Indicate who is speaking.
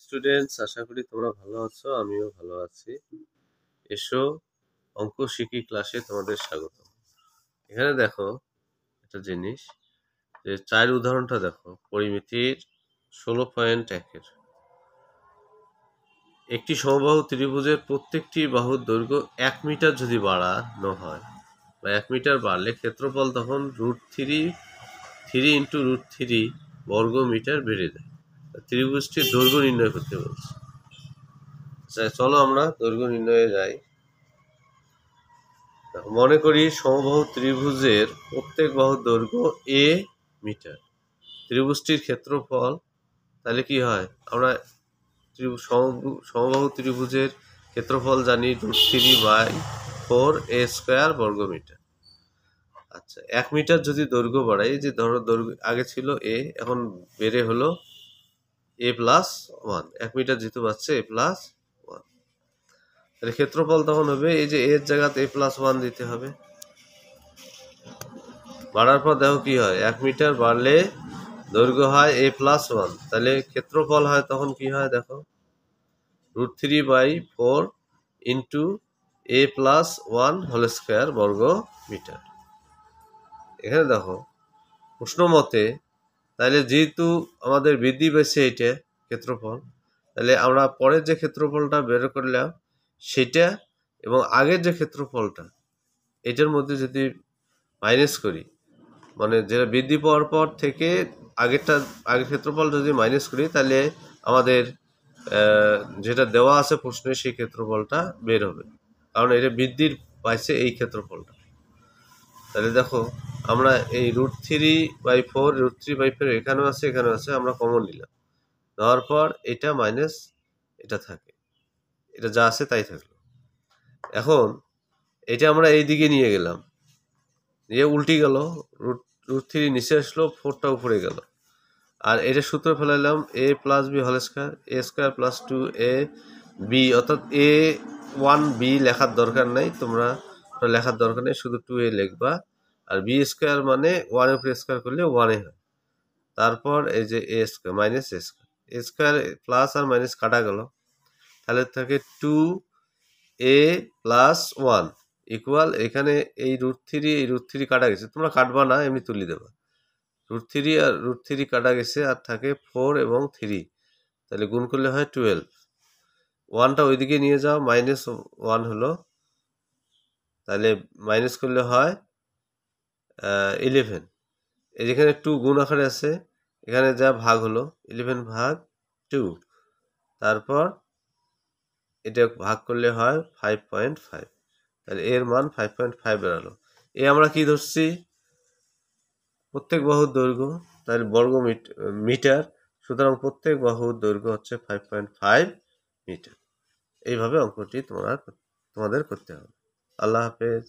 Speaker 1: Students, আশা করি তোমরা ভালো আছো, আমিও ভালো আছি। এসো, অঙ্ক শিখি ক্লাসে তোমাদের স্বাগত। এখানে দেখো একটা জিনিস, যে 4 উদাহরণটা দেখো, পরিমিতির 16.1-এর। একটি সমবাহু ত্রিভুজের প্রত্যেকটি বাহুর দৈর্ঘ্য 1 মিটার যদি বাড়ানো হয় বা 1 মিটার বাড়লে ক্ষেত্রফল তখন √3 ইন্টু √3 বর্গ মিটার বেড়ে যায়। ত্রিভুজটির দৈর্ঘ্য নির্ণয় করতে বলছে। চলো আমরা দৈর্ঘ্য নির্ণয়ে যাই। মনে করি সমবাহু ত্রিভুজের প্রত্যেক বাহুর দৈর্ঘ্য a মিটার। ত্রিভুজটির ক্ষেত্রফল তাহলে কি হয়, আমরা সমবাহু ত্রিভুজের ক্ষেত্রফল জানি √3/4a² বর্গ মিটার। আচ্ছা, 1 মিটার যদি দৈর্ঘ্য বাড়াই, যে ধরো দৈর্ঘ্য আগে ছিল a, এখন বেড়ে হলো a+1। 1 মিটার যেহেতু বাড়ছে a+1, তাহলে ক্ষেত্রফল তখন হবে, এই যে এর জায়গাতে a+1 দিতে হবে। বাড়ার পর দেখো কি হয়, 1 মিটার বাড়লে দৈর্ঘ্য হয় a+1, তাহলে ক্ষেত্রফল হয় তখন কি হয় দেখো, √3/4 ইন্টু a+1² বর্গ মিটার। এখানে দেখো প্রশ্ন মতে, তাহলে যেহেতু আমাদের বৃদ্ধি পেয়েছে এটা ক্ষেত্রফল, তাহলে আমরা পরের যে ক্ষেত্রফলটা বের করলাম সেটা এবং আগের যে ক্ষেত্রফলটা, এটার মধ্যে যদি মাইনাস করি, মানে যেটা বৃদ্ধি পাওয়ার পর থেকে আগের ক্ষেত্রফল যদি মাইনাস করি, তাহলে আমাদের যেটা দেওয়া আছে প্রশ্নে সেই ক্ষেত্রফলটা বের হবে, কারণ এটা বৃদ্ধির পাইছে এই ক্ষেত্রফলটা। তাহলে দেখো আমরা এই √3/4 √3/4 এখানেও আছে এখানেও আছে, আমরা কমন নিলাম, দেওয়ার পর এটা মাইনাস এটা থাকে, এটা যা আছে তাই থাকলো। এখন এটা আমরা এই দিকে নিয়ে গেলাম, নিয়ে উল্টে গেল, √3 নিচে আসলো, 4টা উপরে গেল, আর এটা সূত্র ফেলাইলাম a+b² a² + 2ab, অর্থাৎ a1b লেখার দরকার নাই, তোমরা লেখার দরকার নেই, শুধু 2a লিখবা, আর b² মানে 1 উপরে স্কোয়ার করলে 1 হয়। তারপর এই যে a² মাইনাস a² প্লাস আর মাইনাস কাটা গেল, তাহলে থাকে 2a+1 ইকুয়াল, এখানে এই √3 কাটা গেছে, তোমরা কাটবা না, এমনি তুলি দেবা। √3 আর √3 কাটা গেছে, আর থাকে 4 এবং 3, তাহলে গুণ করলে হয় 12। 1টা ওইদিকে নিয়ে যাও, -1 হলো, তাহলে মাইনাস করলে হয় 11। যেখানে 2 গুণ আকারে আছে, এখানে যা ভাগ হলো 11/2, তারপর এটা ভাগ করলে হয় 5.5, তাহলে এর মান 5.5 বেরালো। আমরা কি ধরছি, প্রত্যেক বাহুর দৈর্ঘ্য, তাহলে বর্গ মিটার, সুতরাং প্রত্যেক বাহুর দৈর্ঘ্য হচ্ছে 5.5 মিটার। এইভাবে অঙ্কটি তোমাদের করতে হবে। আল্লাহ হাফেজ।